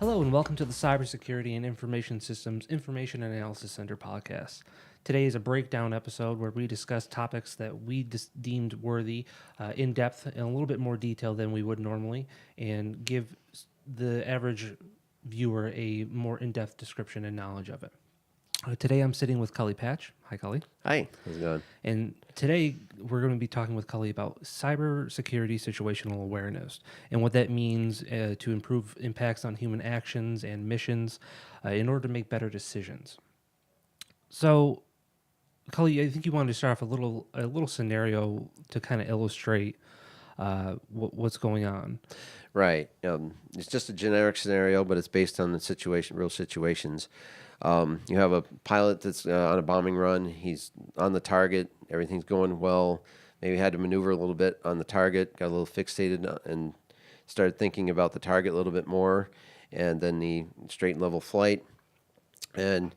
Hello and welcome to the Cybersecurity and Information Systems Information Analysis Center podcast. Today is a breakdown episode where we discuss topics that we deemed worthy in depth in a little bit more detail than we would normally, and give the average viewer a more in-depth description and knowledge of it. Today I'm sitting with Cully Patch. Hi, Cully. Hi, how's it going? And today we're going to be talking with Cully about cybersecurity situational awareness and what that means to improve impacts on human actions and missions in order to make better decisions. So, Cully, I think you wanted to start off a little scenario to kind of illustrate what's going on. Right. It's just a generic scenario, but it's based on the real situations. You have a pilot that's on a bombing run. He's on the target. Everything's going well. Maybe had to maneuver a little bit on the target, got a little fixated and started thinking about the target a little bit more. And then the straight and level flight. And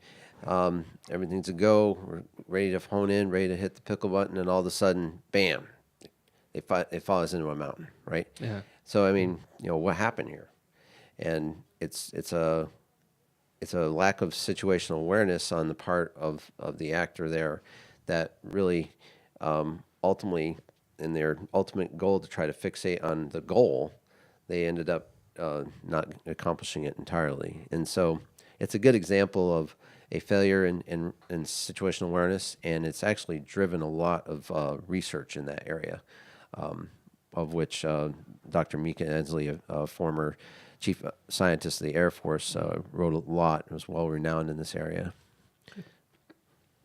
everything's a go. We're ready to hone in, ready to hit the pickle button. And all of a sudden, bam, it falls into a mountain, right? Yeah. So, I mean, what happened here? And it's a lack of situational awareness on the part of the actor there that really ultimately, in their ultimate goal to try to fixate on the goal, they ended up not accomplishing it entirely. And so it's a good example of a failure in situational awareness, and it's actually driven a lot of research in that area, of which Dr. Mika Ensley, a former chief scientist of the Air Force, wrote a lot. It was well renowned in this area.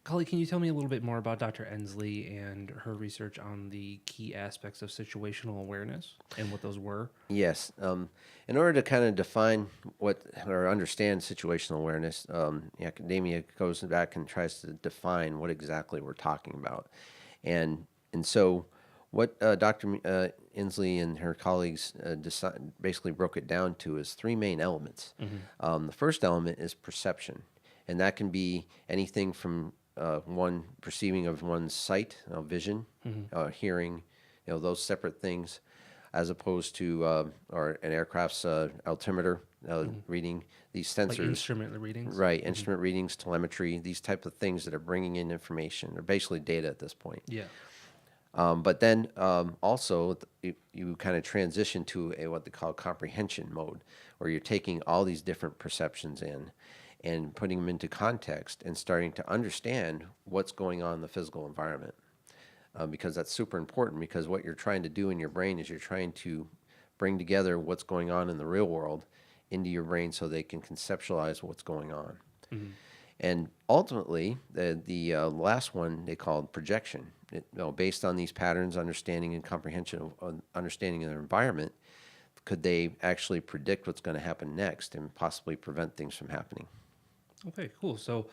Cully, can you tell me a little bit more about Dr. Ensley and her research on the key aspects of situational awareness and what those were? Yes. In order to kind of define or understand situational awareness, academia goes back and tries to define what exactly we're talking about. And so what Dr. Ensley and her colleagues basically broke it down to is three main elements. Mm-hmm. The first element is perception, and that can be anything from one perceiving of one's sight, vision, mm-hmm. Hearing, those separate things, as opposed to or an aircraft's altimeter mm-hmm. reading these sensors, like instrument readings, right? Mm-hmm. Instrument readings, telemetry, these type of things that are bringing in information. They're basically data at this point. Yeah. But then also you kind of transition to what they call comprehension mode, where you're taking all these different perceptions in and putting them into context and starting to understand what's going on in the physical environment. Because that's super important, because what you're trying to do in your brain is you're trying to bring together what's going on in the real world into your brain so they can conceptualize what's going on. Mm-hmm. And ultimately, the last one they called projection. Based on these patterns, understanding and comprehension of understanding of their environment, could they actually predict what's going to happen next and possibly prevent things from happening? Okay, cool. So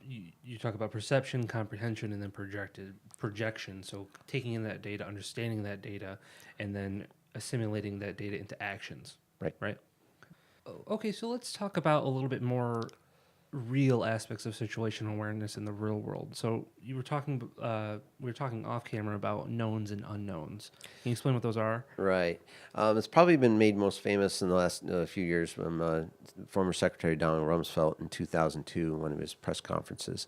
you talk about perception, comprehension, and then projection. So taking in that data, understanding that data, and then assimilating that data into actions. Right. Okay, so let's talk about a little bit more real aspects of situational awareness in the real world. So we were talking off camera about knowns and unknowns. Can you explain what those are? Right. It's probably been made most famous in the last few years from former Secretary Donald Rumsfeld in 2002, one of his press conferences.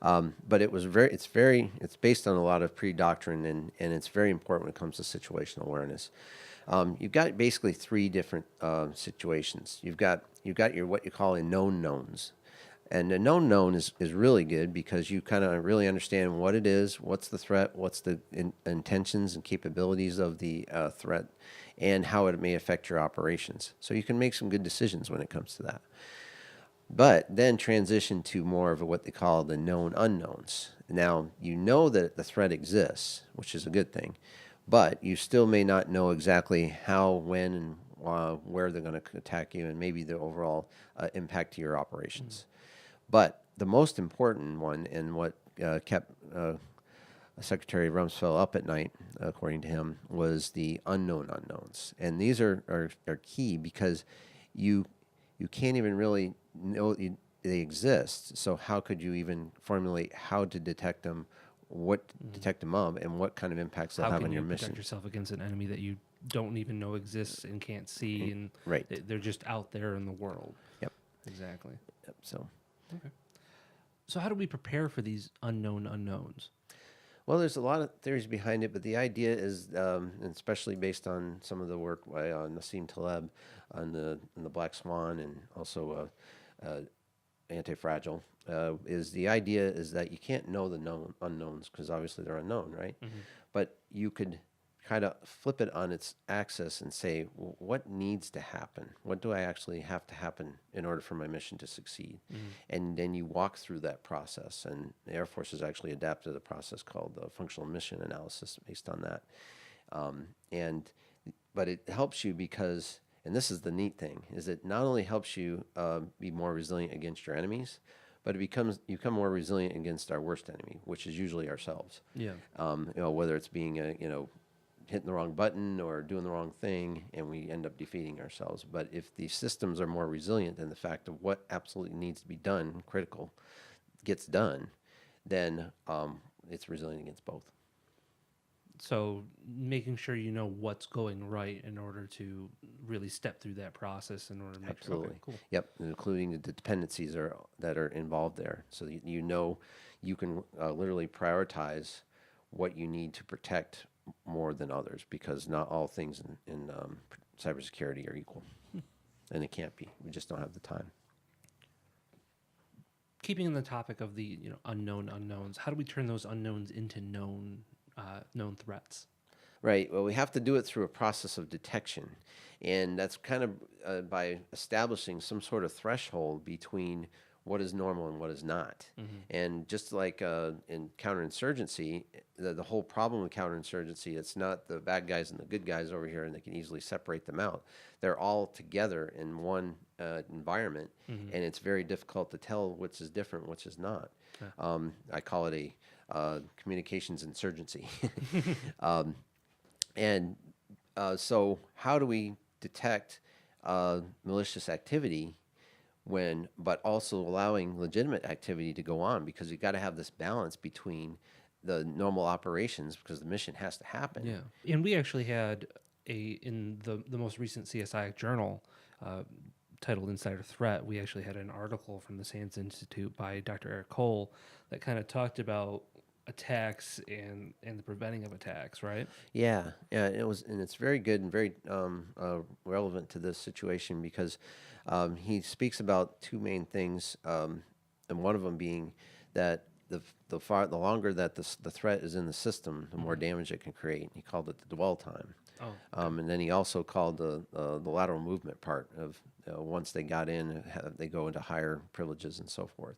But it's based on a lot of pre-doctrine, and it's very important when it comes to situational awareness. You've got basically three different situations. You've got your what you call a known knowns. And a known known is really good because you kind of really understand what it is, what's the threat, what's the intentions and capabilities of the threat, and how it may affect your operations. So you can make some good decisions when it comes to that. But then transition to more of what they call the known unknowns. Now, you know that the threat exists, which is a good thing, but you still may not know exactly how, when, and where they're going to attack you, and maybe the overall impact to your operations. Mm-hmm. But the most important one, and what kept Secretary Rumsfeld up at night, according to him, was the unknown unknowns. And these are key because you can't even really know they exist. So how could you even formulate how to detect them, what detect them of, and what kind of impacts they'll have on your mission? How can you protect yourself against an enemy that you don't even know exists and can't see, and Right. they're just out there in the world. Yep. Exactly. Yep. So. Okay. So how do we prepare for these unknown unknowns? Well, there's a lot of theories behind it, but the idea is, and especially based on some of the work by Nassim Taleb on the Black Swan and also Anti-Fragile, is the idea is that you can't know the known unknowns because obviously they're unknown, right? But you could kind of flip it on its axis and say, well, what needs to happen? What do I actually have to happen in order for my mission to succeed? And then you walk through that process. And the Air Force has actually adapted a process called functional mission analysis based on that. But it helps you because, and this is the neat thing, is it not only helps you be more resilient against your enemies, but you become more resilient against our worst enemy, which is usually ourselves. Yeah. Whether it's being hitting the wrong button or doing the wrong thing, and we end up defeating ourselves. But if the systems are more resilient than the fact of what absolutely needs to be done, critical, gets done, then it's resilient against both. So making sure you know what's going right in order to really step through that process in order to make Absolutely. sure. Okay, cool. Yep, including the dependencies that are involved there. So you know you can literally prioritize what you need to protect more than others, because not all things in cybersecurity are equal, and it can't be. We just don't have the time. Keeping in the topic of the unknown unknowns, how do we turn those unknowns into known threats? Right. Well, we have to do it through a process of detection, and that's kind of by establishing some sort of threshold between what is normal and what is not. And just like in counterinsurgency, the whole problem with counterinsurgency, it's not the bad guys and the good guys over here, and they can easily separate them out. They're all together in one environment, and it's very difficult to tell which is different, which is not. I call it a communications insurgency. So how do we detect malicious activity but also allowing legitimate activity to go on? Because you got to have this balance between the normal operations, because the mission has to happen. Yeah, and we actually had in the most recent CSIAC journal titled Insider Threat, we actually had an article from the SANS Institute by Dr. Eric Cole that kind of talked about attacks and the preventing of attacks, right? Yeah, it was, and it's very good and very relevant to this situation, because he speaks about two main things, and one of them being that the longer that the threat is in the system, the more damage it can create. He called it the dwell time. And then he also called the lateral movement part of once they got in, they go into higher privileges and so forth.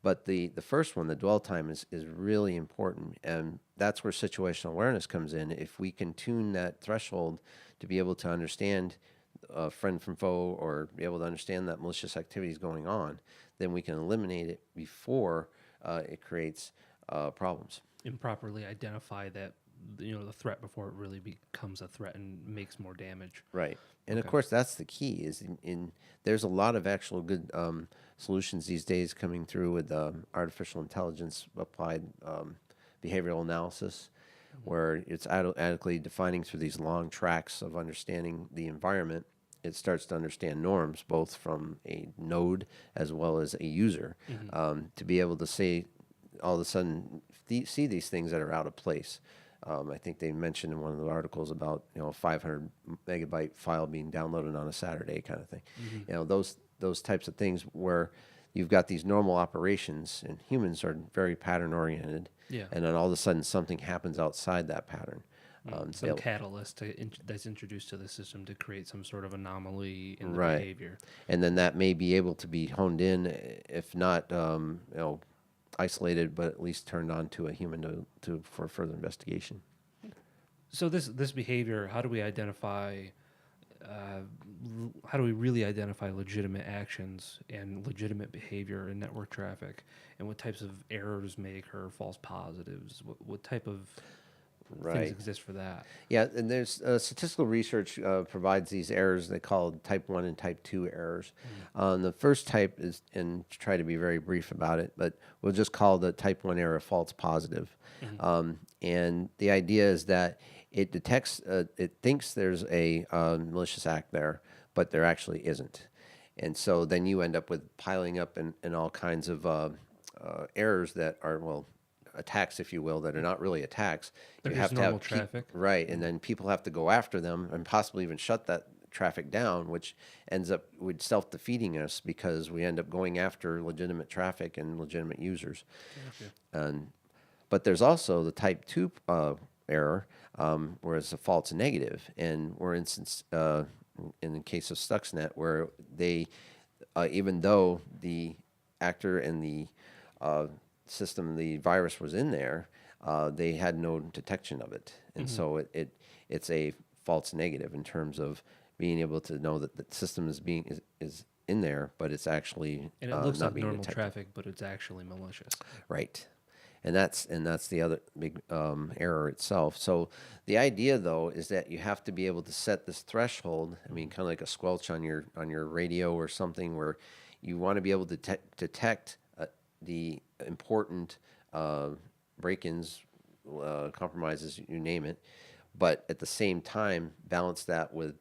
But the first one, the dwell time, is really important, and that's where situational awareness comes in. If we can tune that threshold to be able to understand friend from foe, or be able to understand that malicious activity is going on, then we can eliminate it before it creates problems. Improperly identify that the threat before it really becomes a threat and makes more damage. Right. And of course, that's the key. Is there's a lot of actual good solutions these days coming through with artificial intelligence applied behavioral analysis, where it's adequately defining through these long tracks of understanding the environment. It starts to understand norms, both from a node as well as a user, to be able to say, all of a sudden, see these things that are out of place. I think they mentioned in one of the articles about a 500 megabyte file being downloaded on a Saturday kind of thing. Those types of things where you've got these normal operations, and humans are very pattern oriented. Yeah. And then all of a sudden something happens outside that pattern. Some catalyst that's introduced to the system to create some sort of anomaly in the Right. behavior. And then that may be able to be honed in, if not isolated, but at least turned on to a human for further investigation. So this behavior, how do we identify? How do we really identify legitimate actions and legitimate behavior in network traffic, and what types of errors may occur, false positives? What type of things exist for that? Yeah, and there's statistical research provides these errors they call type 1 and type 2 errors. The first type is, and to try to be very brief about it, but we'll just call the type 1 error false positive. And the idea is that it detects, it thinks there's a malicious act there, but there actually isn't. And so then you end up with piling up in all kinds of errors that are, well, attacks, if you will, that are not really attacks. They're You just have to normal have traffic. right, and then people have to go after them and possibly even shut that traffic down, which ends up with self-defeating us because we end up going after legitimate traffic and legitimate users. Gotcha. And but there's also the type 2 error, where it's a false negative. And for instance, in the case of Stuxnet, where they, even though the actor and the system, the virus was in there, they had no detection of it. And so it's a false negative in terms of being able to know that the system is in there, but it's actually And it looks not like being normal detected. traffic, but it's actually malicious. Right. And that's the other big error itself. So the idea, though, is that you have to be able to set this threshold. I mean, kind of like a squelch on your radio or something, where you want to be able to detect the important break-ins, compromises, you name it, but at the same time balance that with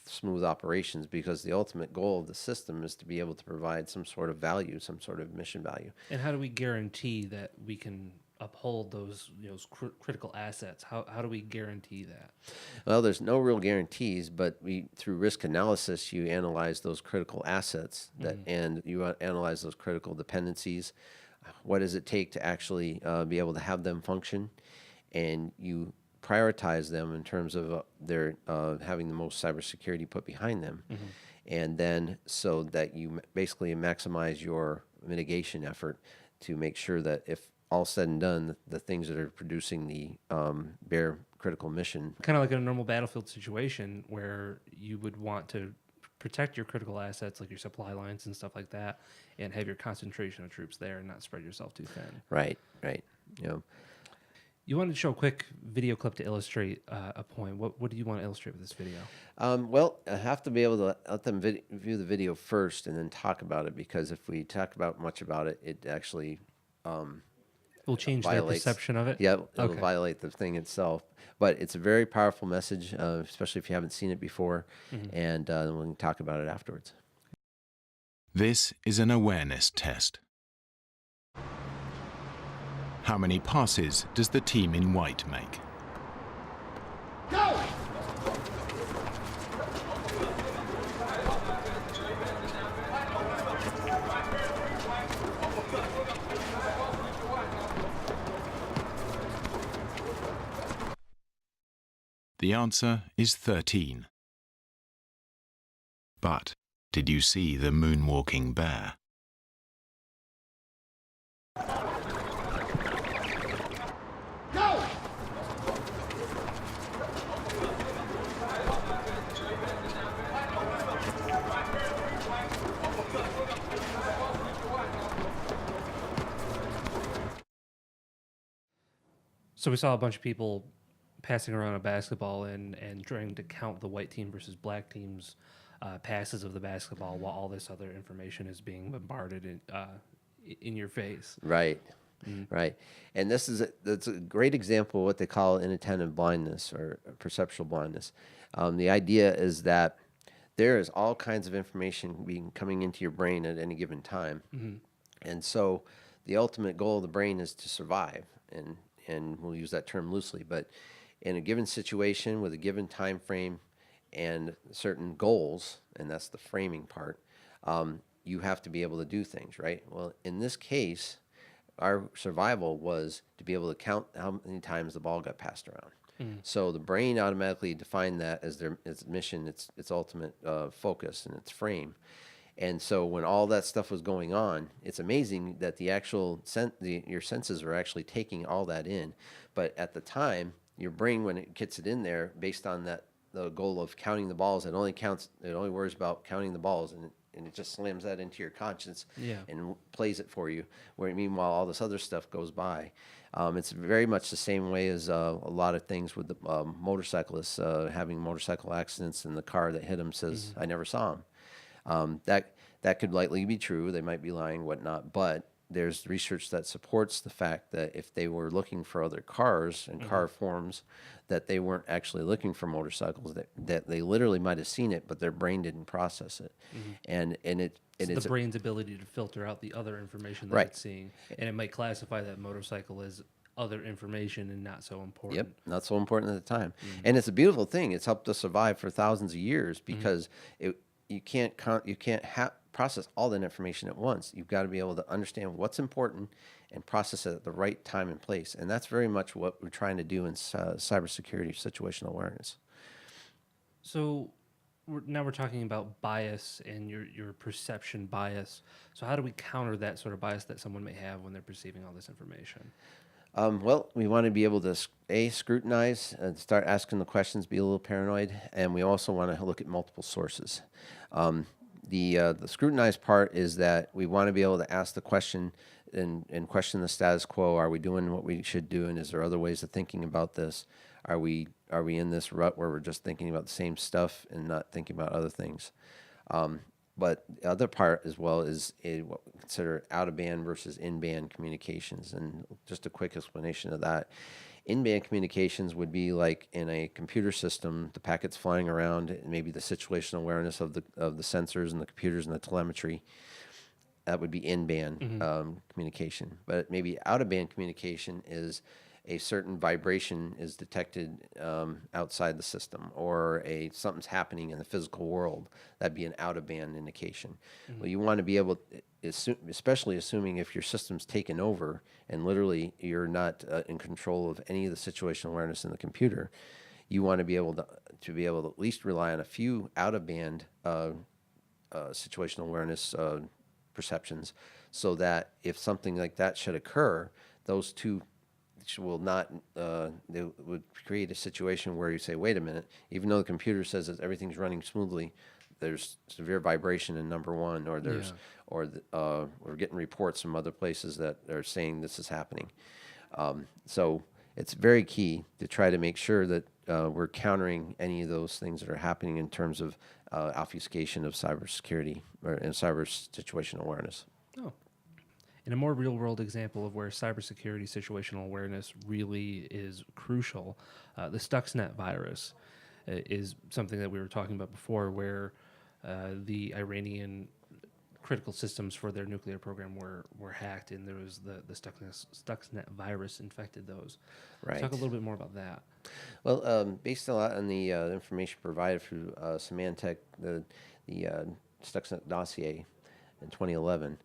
smooth operations, because the ultimate goal of the system is to be able to provide some sort of value, some sort of mission value. And how do we guarantee that we can uphold those critical assets? How do we guarantee that? Well, there's no real guarantees, but through risk analysis, you analyze those critical assets and you analyze those critical dependencies. What does it take to actually be able to have them function? And you prioritize them in terms of their having the most cybersecurity put behind them. And then so that you basically maximize your mitigation effort to make sure that if all said and done, the things that are producing the bare critical mission. Kind of like in a normal battlefield situation where you would want to protect your critical assets, like your supply lines and stuff like that, and have your concentration of troops there and not spread yourself too thin. Right. You wanted to show a quick video clip to illustrate a point. What do you want to illustrate with this video? Well, I have to be able to let them view the video first and then talk about it, because if we talk about much about it, it actually We'll change their perception of it? Yeah, it'll Okay. violate the thing itself. But it's a very powerful message, especially if you haven't seen it before, and then we can talk about it afterwards. This is an awareness test. How many passes does the team in white make? Go! The answer is 13. But did you see the moonwalking bear? Go! So we saw a bunch of people passing around a basketball and trying to count the white team versus black team's passes of the basketball while all this other information is being bombarded in your face. Right. Right. And that's a great example of what they call inattentive blindness or perceptual blindness. The idea is that there is all kinds of information coming into your brain at any given time. And so the ultimate goal of the brain is to survive. And we'll use that term loosely, but in a given situation with a given time frame and certain goals, and that's the framing part, you have to be able to do things, right? Well, in this case, our survival was to be able to count how many times the ball got passed around. So the brain automatically defined that as its mission, its ultimate focus and its frame. And so when all that stuff was going on, it's amazing that the actual your senses are actually taking all that in. But at the time, your brain, when it gets it in there, based on the goal of counting the balls, it only worries about counting the balls, and it just slams that into your conscience and plays it for you. Where meanwhile, all this other stuff goes by. It's very much the same way as a lot of things with the motorcyclists having motorcycle accidents, and the car that hit them says, "I never saw him." That could likely be true. They might be lying, whatnot. But there's research that supports the fact that if they were looking for other cars and car forms, that they weren't actually looking for motorcycles, that they literally might have seen it, but their brain didn't process it. And It's it's the brain's ability to filter out the other information that Right. it's seeing, and it might classify that motorcycle as other information and not so important. Yep, not so important at the time. And it's a beautiful thing. It's helped us survive for thousands of years because you can't process all that information at once. You've got to be able to understand what's important and process it at the right time and place. And that's very much what we're trying to do in cybersecurity situational awareness. So now we're talking about bias and your perception bias. So how do we counter that sort of bias that someone may have when they're perceiving all this information? Well, we want to be able to scrutinize and start asking the questions, be a little paranoid, and we also want to look at multiple sources. The scrutinize part is that we want to be able to ask the question and question the status quo. Are we doing what we should do, and is there other ways of thinking about this? Are we in this rut where we're just thinking about the same stuff and not thinking about other things? But the other part as well is what we consider out-of-band versus in-band communications. And just a quick explanation of that. In-band communications would be like in a computer system, the packets flying around, and maybe the situational awareness of the sensors and the computers and the telemetry. That would be in-band communication. But maybe out-of-band communication is a certain vibration is detected outside the system, or something's happening in the physical world. That'd be an out-of-band indication. Well, you want to be able, especially assuming if your system's taken over and literally you're not in control of any of the situational awareness in the computer, you want to be able to at least rely on a few out-of-band situational awareness perceptions, so that if something like that should occur, those two will not, they would create a situation where you say, wait a minute, even though the computer says that everything's running smoothly, there's severe vibration in number one, or we're getting reports from other places that are saying this is happening. So it's very key to try to make sure that we're countering any of those things that are happening in terms of obfuscation of cybersecurity and cyber situational awareness. Oh. In a more real-world example of where cybersecurity situational awareness really is crucial, the Stuxnet virus is something that we were talking about before, where the Iranian critical systems for their nuclear program were hacked, and there was the Stuxnet virus infected those. Right. Talk a little bit more about that. Well, based a lot on the information provided through Symantec, the Stuxnet dossier in 2011,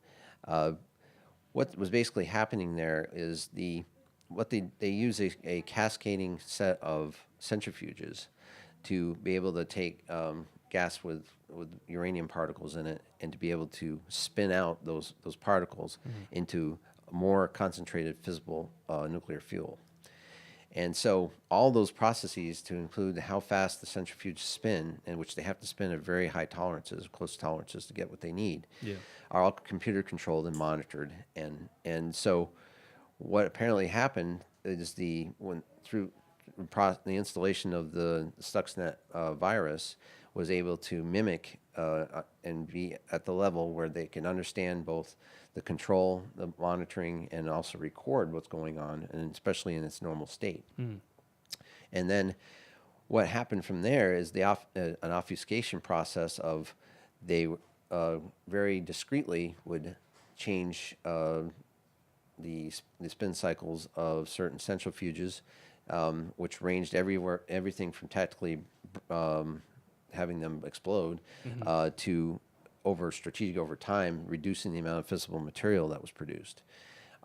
what was basically happening there is they use a cascading set of centrifuges to be able to take gas with uranium particles in it, and to be able to spin out those particles into more concentrated fissile nuclear fuel. And so all those processes, to include how fast the centrifuge spin, in which they have to spin at very high tolerances, close tolerances to get what they need, are all computer controlled and monitored. And so what apparently happened is through the installation of the Stuxnet virus was able to mimic and be at the level where they can understand both the control, the monitoring, and also record what's going on, and especially in its normal state. And then what happened from there is an obfuscation process of they very discreetly would change the spin cycles of certain centrifuges, which ranged everything from tactically having them explode to strategic over time, reducing the amount of fissile material that was produced.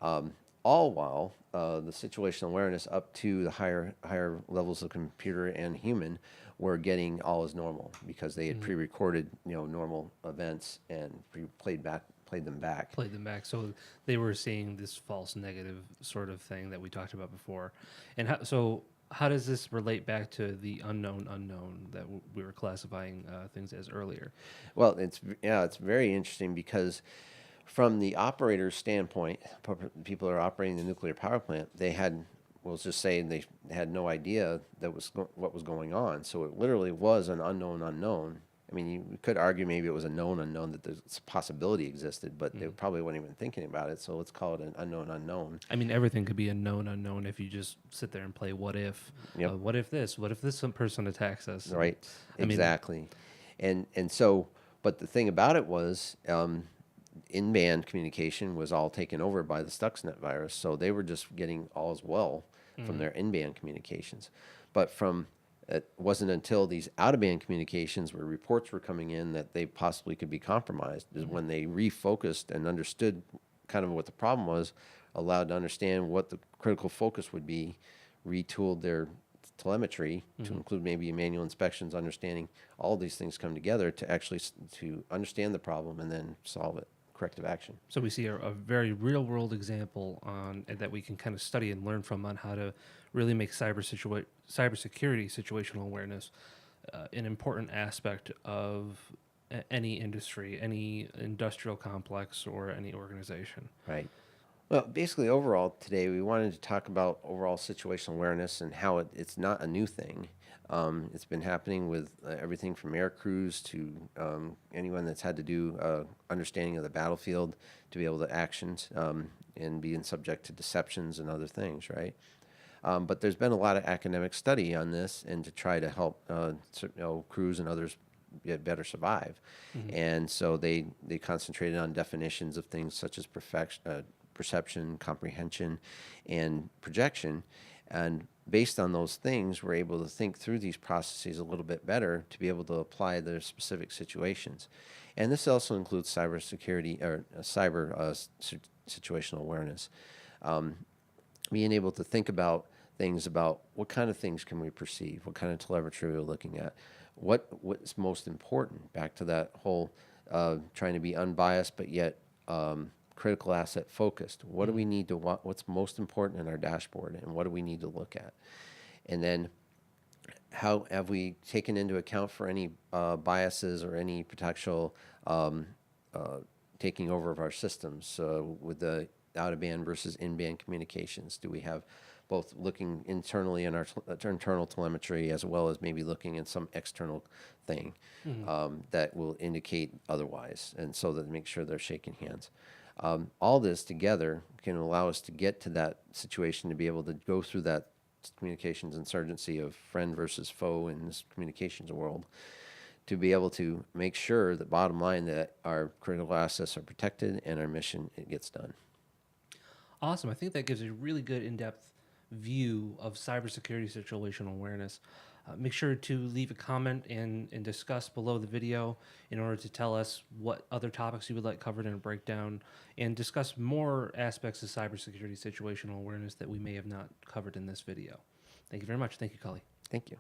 All while the situational awareness up to the higher levels of computer and human were getting all as normal, because they had pre-recorded normal events and played them back. So they were seeing this false negative sort of thing that we talked about before. And how does this relate back to the unknown that we were classifying things as earlier? Well, it's very interesting, because from the operator's standpoint, people who are operating the nuclear power plant, they had no idea what was going on. So it literally was an unknown, I mean, you could argue maybe it was a known unknown that this possibility existed, but they probably weren't even thinking about it. So let's call it an unknown unknown. I mean, everything could be a known unknown if you just sit there and play what if. Yep. What if this? What if this some person attacks us? Right. I mean- Exactly. And so, but the thing about it was, in-band communication was all taken over by the Stuxnet virus. So they were just getting all as well from their in-band communications. But it wasn't until these out-of-band communications where reports were coming in that they possibly could be compromised is when they refocused and understood kind of what the problem was, allowed to understand what the critical focus would be, retooled their telemetry to include maybe manual inspections, understanding all of these things come together to actually to understand the problem and then solve it, corrective action. So we see a very real world example that we can kind of study and learn from on how to really make cybersecurity situational awareness an important aspect of any industry, any industrial complex, or any organization. Right. Well, basically, overall, today we wanted to talk about overall situational awareness and how it's not a new thing. It's been happening with everything from air crews to anyone that's had to do understanding of the battlefield to be able to actions and being subject to deceptions and other things, right? But there's been a lot of academic study on this and to try to help crews and others better survive. And so they concentrated on definitions of things such as perception, comprehension, and projection. And based on those things, we're able to think through these processes a little bit better to be able to apply their specific situations. And this also includes cybersecurity or situational awareness. Being able to think about things about what kind of things can we perceive, what kind of telemetry we're looking at, what's most important, back to that whole trying to be unbiased but yet critical asset focused. What do we need to what's most important in our dashboard and what do we need to look at? And then how have we taken into account for any biases or any potential taking over of our systems with the out-of-band versus in-band communications? Do we have both looking internally in our internal telemetry as well as maybe looking in some external thing that will indicate otherwise, and so that make sure they're shaking hands. All this together can allow us to get to that situation to be able to go through that communications insurgency of friend versus foe in this communications world, to be able to make sure that bottom line that our critical assets are protected and our mission it gets done. Awesome. I think that gives a really good in-depth view of cybersecurity situational awareness. Make sure to leave a comment and discuss below the video in order to tell us what other topics you would like covered in a breakdown and discuss more aspects of cybersecurity situational awareness that we may have not covered in this video. Thank you very much. Thank you, Cully. Thank you.